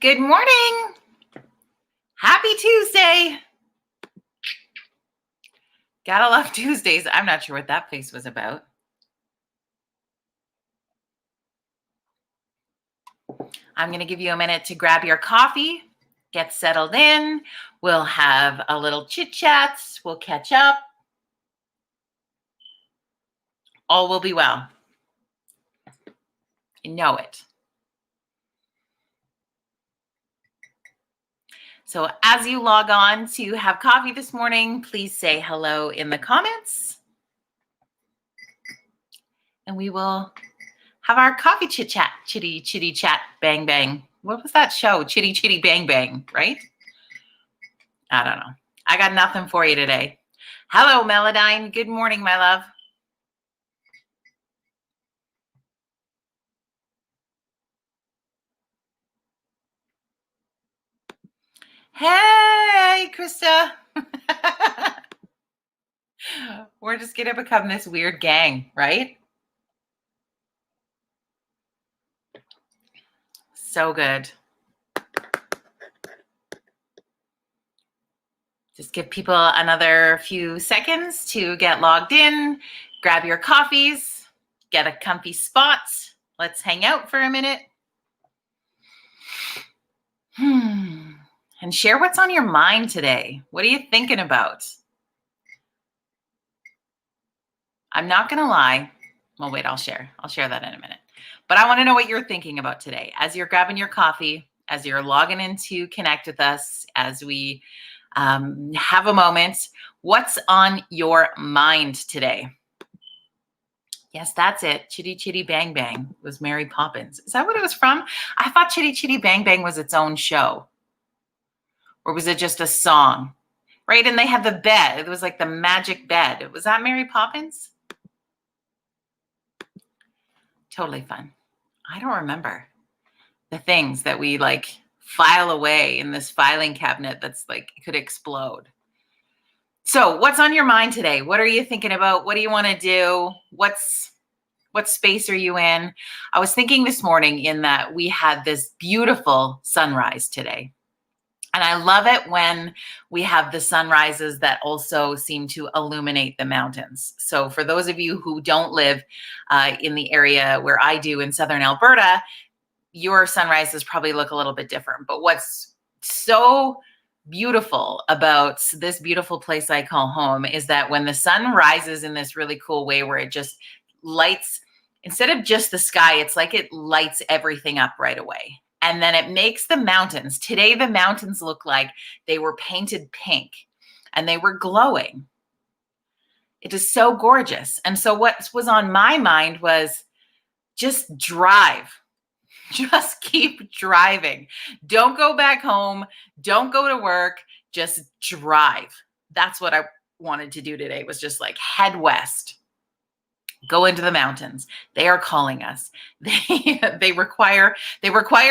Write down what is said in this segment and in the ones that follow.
Good morning. Happy Tuesday. Gotta love Tuesdays. I'm not sure what that face was about. I'm going to give you a minute to grab your coffee, get settled in. We'll have a little chit chats. We'll catch up. All will be well. You know it. So as you log on to have coffee this morning, please say hello in the comments. And we will have our coffee chit chat, chitty chitty chat, bang bang. What was that show? Chitty chitty bang bang, right? I don't know. I got nothing for you today. Hello, Meladine. Good morning, my love. Hey, Krista. We're just going to become this weird gang, right? So good. Just give people another few seconds to get logged in, grab your coffees, get a comfy spot. Let's hang out for a minute. And share what's on your mind today. What are you thinking about? I'm not going to lie. Well, wait, I'll share that in a minute. But I want to know what you're thinking about today as you're grabbing your coffee, as you're logging in to connect with us, as we have a moment. What's on your mind today? Yes, that's it. Chitty Chitty Bang Bang was Mary Poppins. Is that what it was from? I thought Chitty Chitty Bang Bang was its own show. Or was it just a song? Right? And they had the bed. It was like the magic bed. Was that Mary Poppins? Totally fun. I don't remember the things that we like file away in this filing cabinet that's like could explode. So what's on your mind today? What are you thinking about? What do you want to do? What space are you in? I was thinking this morning in that we had this beautiful sunrise today. And I love it when we have the sunrises that also seem to illuminate the mountains. So for those of you who don't live in the area where I do in Southern Alberta, your sunrises probably look a little bit different. But what's so beautiful about this beautiful place I call home is that when the sun rises in this really cool way where it just lights, instead of just the sky, it's like it lights everything up right away. And then it makes the mountains. Today, the mountains look like they were painted pink and they were glowing. It is so gorgeous. And so what was on my mind was just drive. Just keep driving. Don't go back home. Don't go to work. Just drive. That's what I wanted to do today, was just like head west. Go into the mountains. They are calling us. They require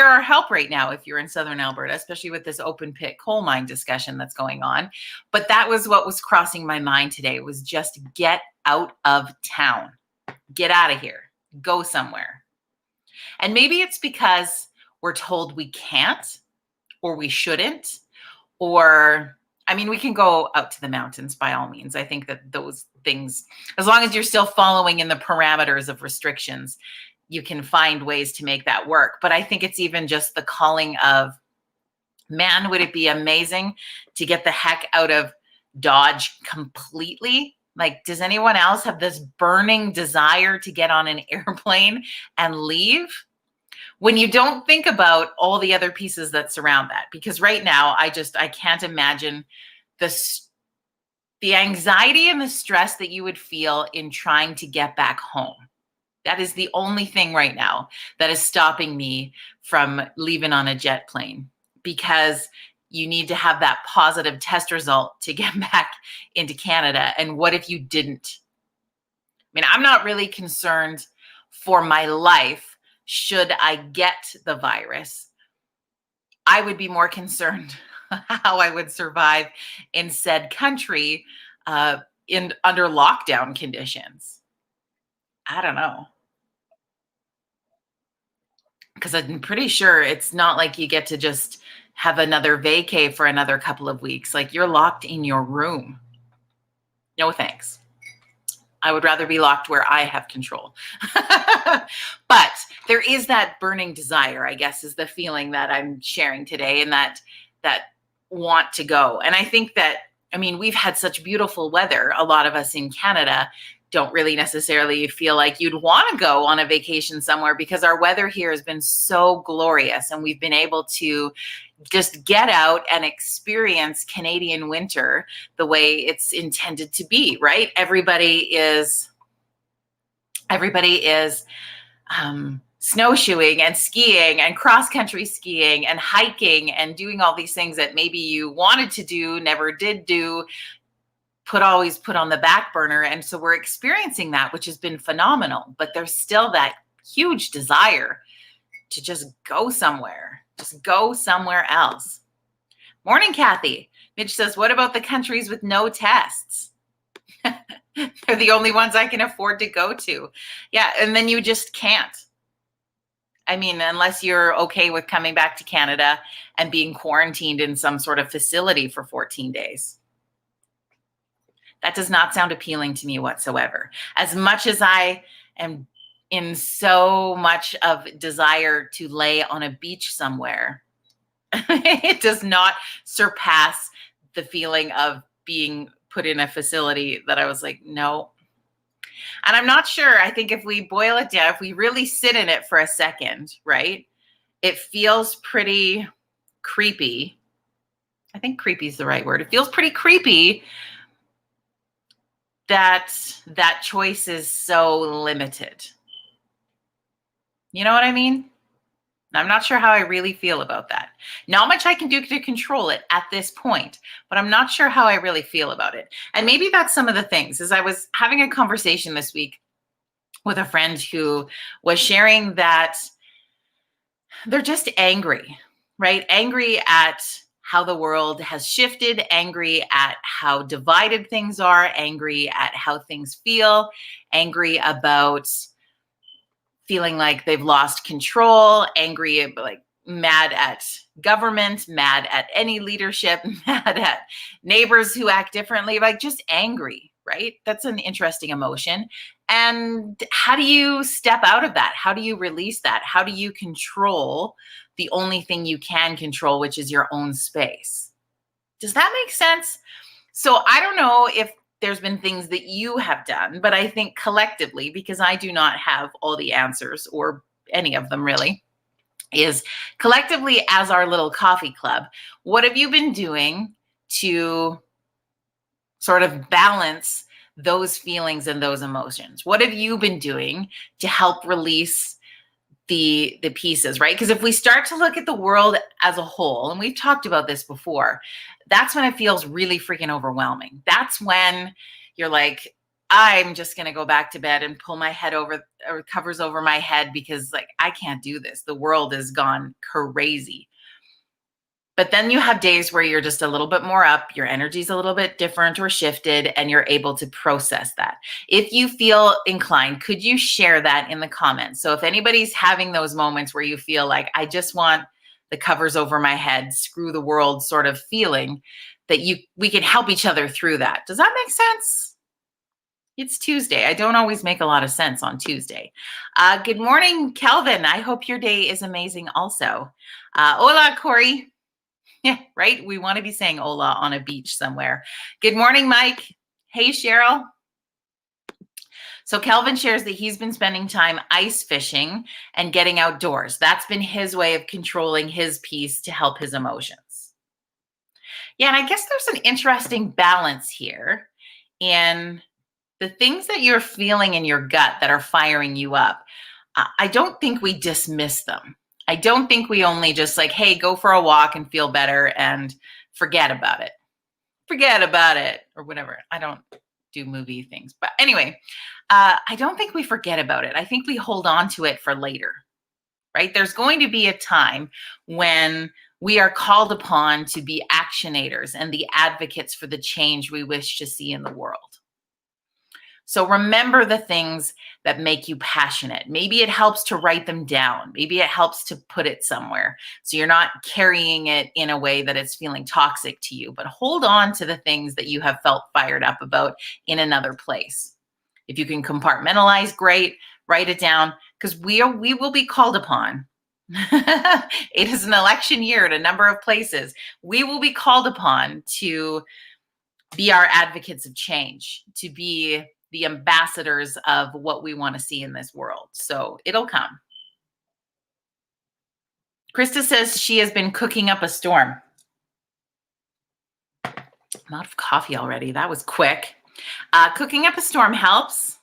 our help right now if you're in Southern Alberta, especially with this open pit coal mine discussion that's going on. But that was what was crossing my mind today, was just get out of town. Get out of here. Go somewhere. And maybe it's because we're told we can't or we shouldn't, or I mean, we can go out to the mountains by all means. I think that those things, as long as you're still following in the parameters of restrictions, you can find ways to make that work. But I think it's even just the calling of, man, would it be amazing to get the heck out of Dodge completely? Like, does anyone else have this burning desire to get on an airplane and leave? When you don't think about all the other pieces that surround that, because right now I can't imagine the anxiety and the stress that you would feel in trying to get back home. That is the only thing right now that is stopping me from leaving on a jet plane, because you need to have that positive test result to get back into Canada. And what if you didn't? I mean, I'm not really concerned for my life should I get the virus. I would be more concerned how I would survive in said country under lockdown conditions. I don't know. because I'm pretty sure it's not like you get to just have another vacay for another couple of weeks. Like, you're locked in your room. No thanks. I would rather be locked where I have control. But there is that burning desire, I guess, is the feeling that I'm sharing today, and that want to go. And I think that, I mean, we've had such beautiful weather. A lot of us in Canada don't really necessarily feel like you'd want to go on a vacation somewhere, because our weather here has been so glorious, and we've been able to just get out and experience Canadian winter the way it's intended to be, right? Everybody is snowshoeing and skiing and cross-country skiing and hiking and doing all these things that maybe you wanted to do, never did do, always put on the back burner. And so we're experiencing that, which has been phenomenal. But there's still that huge desire to just go somewhere, just go somewhere else. Morning, Kathy. Mitch says, what about the countries with no tests? They're the only ones I can afford to go to. Yeah, and then you just can't. I mean, unless you're okay with coming back to Canada and being quarantined in some sort of facility for 14 days. That does not sound appealing to me whatsoever. As much as I am in so much of desire to lay on a beach somewhere, it does not surpass the feeling of being put in a facility that I was like, no. And I'm not sure. I think if we boil it down, if we really sit in it for a second, right, it feels pretty creepy. I think creepy is the right word. It feels pretty creepy that that choice is so limited. You know what I mean? I'm not sure how I really feel about that. Not much I can do to control it at this point, but I'm not sure how I really feel about it. And maybe that's some of the things. As I was having a conversation this week with a friend who was sharing that they're just angry, right? Angry at how the world has shifted, angry at how divided things are, angry at how things feel, angry about feeling like they've lost control, angry, like mad at government, mad at any leadership, mad at neighbors who act differently, like just angry, right? That's an interesting emotion. And how do you step out of that? How do you release that? How do you control the only thing you can control, which is your own space? Does that make sense? So I don't know if there's been things that you have done, but I think collectively, because I do not have all the answers or any of them really, is collectively as our little coffee club, what have you been doing to sort of balance those feelings and those emotions? What have you been doing to help release the pieces, right? Because if we start to look at the world as a whole, and we've talked about this before, that's when it feels really freaking overwhelming. That's when you're like, I'm just going to go back to bed and pull my head over, or covers over my head, because like, I can't do this. The world has gone crazy. But then you have days where you're just a little bit more up, your energy's a little bit different or shifted, and you're able to process that. If you feel inclined, could you share that in the comments? So if anybody's having those moments where you feel like, I just want the covers over my head, screw the world sort of feeling, that we can help each other through that. Does that make sense? It's Tuesday. I don't always make a lot of sense on Tuesday. Good morning, Kelvin. I hope your day is amazing also. Hola, Corey. Yeah, right? We want to be saying hola on a beach somewhere. Good morning, Mike. Hey, Cheryl. So Kelvin shares that he's been spending time ice fishing and getting outdoors. That's been his way of controlling his piece to help his emotions. Yeah, and I guess there's an interesting balance here in the things that you're feeling in your gut that are firing you up. I don't think we dismiss them. I don't think we only just like, hey, go for a walk and feel better and forget about it. Forget about it or whatever. I don't do movie things. But anyway, I don't think we forget about it. I think we hold on to it for later, right? There's going to be a time when we are called upon to be actionators and the advocates for the change we wish to see in the world. So remember the things that make you passionate. Maybe it helps to write them down. Maybe it helps to put it somewhere so you're not carrying it in a way that it's feeling toxic to you. But hold on to the things that you have felt fired up about in another place. If you can compartmentalize, great. Write it down, because we will be called upon. It is an election year at a number of places. We will be called upon to be our advocates of change, to be the ambassadors of what we want to see in this world. So it'll come. Krista says she has been cooking up a storm. I'm out of coffee already. That was quick. Cooking up a storm helps.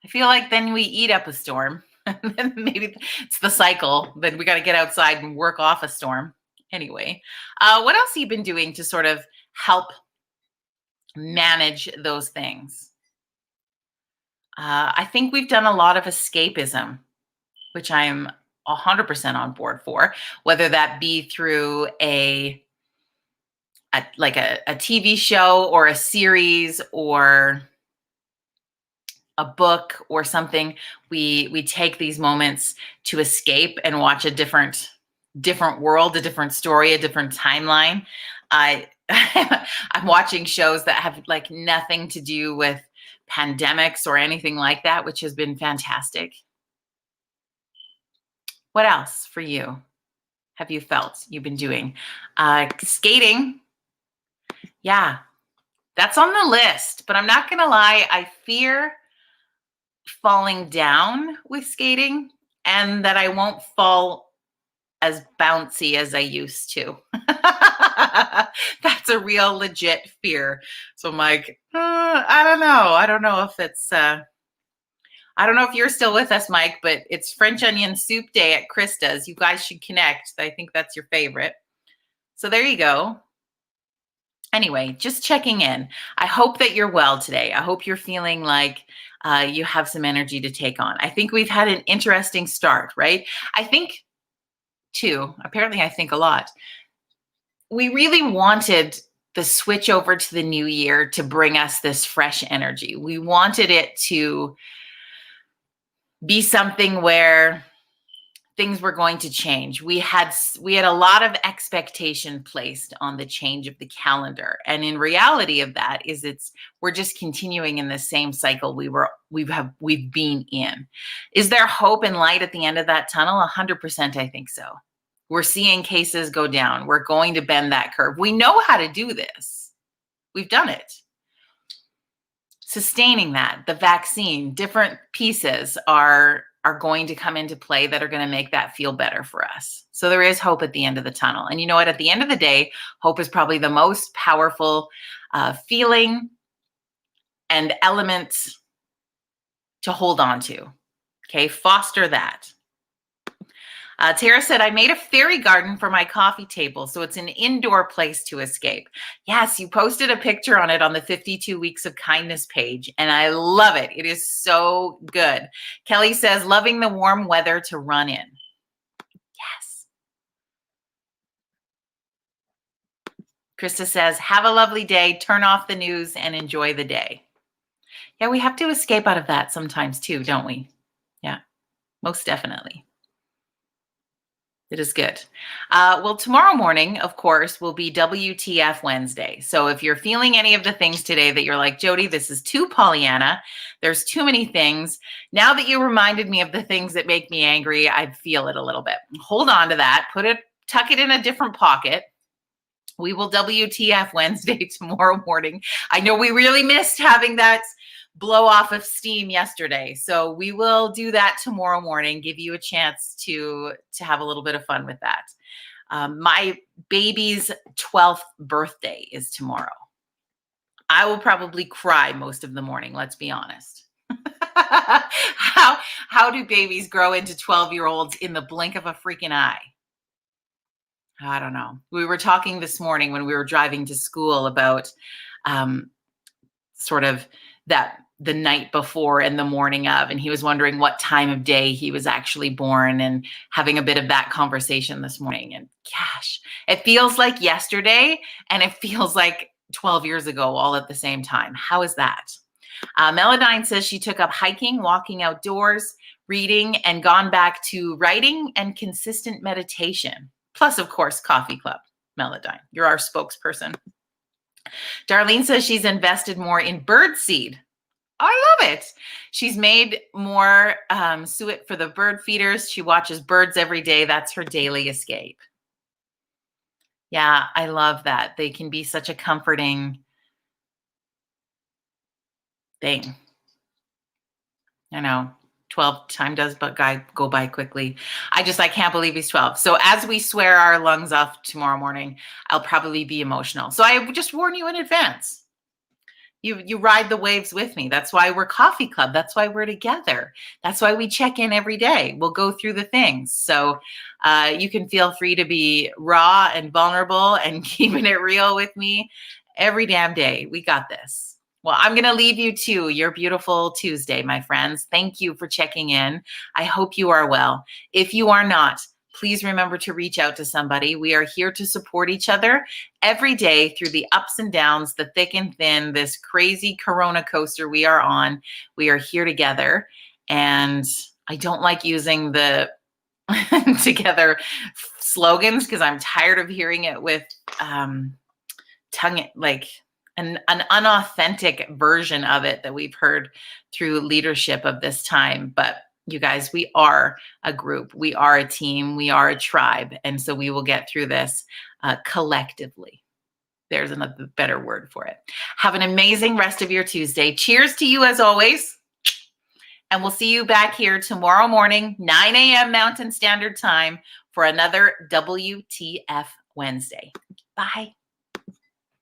I feel like then we eat up a storm. And then maybe it's the cycle. Then we got to get outside and work off a storm. Anyway, what else have you been doing to sort of help manage those things? I think we've done a lot of escapism, which I'm 100% on board for, whether that be through a TV show or a series or a book or something. We take these moments to escape and watch a different world, a different story, a different timeline. I'm watching shows that have like nothing to do with pandemics or anything like that, which has been fantastic. What else for you have you felt you've been doing? Skating. Yeah, that's on the list, but I'm not going to lie. I fear falling down with skating and that I won't fall as bouncy as I used to. That's a real legit fear. So I'm like, I don't know. I don't know if it's, I don't know if you're still with us, Mike, but it's French onion soup day at Krista's. You guys should connect. I think that's your favorite. So there you go. Anyway, just checking in. I hope that you're well today. I hope you're feeling like you have some energy to take on. I think we've had an interesting start, right? I think too, apparently I think a lot. We really wanted the switch over to the new year to bring us this fresh energy. We wanted it to be something where things were going to change. We had a lot of expectation placed on the change of the calendar. And in reality of that is we're just continuing in the same cycle we've been in. Is there hope and light at the end of that tunnel? 100%, I think so. We're seeing cases go down. We're going to bend that curve. We know how to do this. We've done it. Sustaining that, the vaccine, different pieces are going to come into play that are going to make that feel better for us. So there is hope at the end of the tunnel. And you know what? At the end of the day, hope is probably the most powerful feeling and element to hold on to. Okay, foster that. Tara said, I made a fairy garden for my coffee table, so it's an indoor place to escape. Yes, you posted a picture on it on the 52 Weeks of Kindness page, and I love it. It is so good. Kelly says, loving the warm weather to run in. Yes. Krista says, have a lovely day, turn off the news, and enjoy the day. Yeah, we have to escape out of that sometimes too, don't we? Yeah, most definitely. It is good. Well, tomorrow morning, of course, will be WTF Wednesday. So if you're feeling any of the things today that you're like, Jody, this is too Pollyanna, there's too many things. Now that you reminded me of the things that make me angry, I feel it a little bit. Hold on to that. Tuck it in a different pocket. We will WTF Wednesday tomorrow morning. I know we really missed having that blow off of steam yesterday. So we will do that tomorrow morning, give you a chance to have a little bit of fun with that. My baby's 12th birthday is tomorrow. I will probably cry most of the morning, let's be honest. How do babies grow into 12-year-olds in the blink of a freaking eye? I don't know. We were talking this morning when we were driving to school about sort of that the night before and the morning of, and he was wondering what time of day he was actually born and having a bit of that conversation this morning. And gosh, it feels like yesterday and it feels like 12 years ago all at the same time. How is that? Melodyne says she took up hiking, walking outdoors, reading, and gone back to writing and consistent meditation. Plus, of course, coffee club. Melodyne, you're our spokesperson. Darlene says she's invested more in birdseed. I love it. She's made more suet for the bird feeders. She watches birds every day. That's her daily escape. Yeah, I love that. They can be such a comforting thing. I know 12 time does but go by quickly. I can't believe he's 12. So as we swear our lungs off tomorrow morning, I'll probably be emotional. So I just warn you in advance. You ride the waves with me. That's why we're coffee club. That's why we're together. That's why we check in every day. We'll go through the things. So you can feel free to be raw and vulnerable and keeping it real with me every damn day. We got this. Well, I'm going to leave you to your beautiful Tuesday, my friends. Thank you for checking in. I hope you are well. If you are not, please remember to reach out to somebody. We are here to support each other every day through the ups and downs, the thick and thin, this crazy Corona coaster we are on. We are here together. And I don't like using the together slogans because I'm tired of hearing it with tongue, like an unauthentic version of it that we've heard through leadership of this time. But you guys, we are a group, we are a team, we are a tribe. And so we will get through this collectively. There's another better word for it. Have an amazing rest of your Tuesday. Cheers to you as always. And we'll see you back here tomorrow morning, 9 a.m. Mountain Standard Time for another WTF Wednesday. Bye.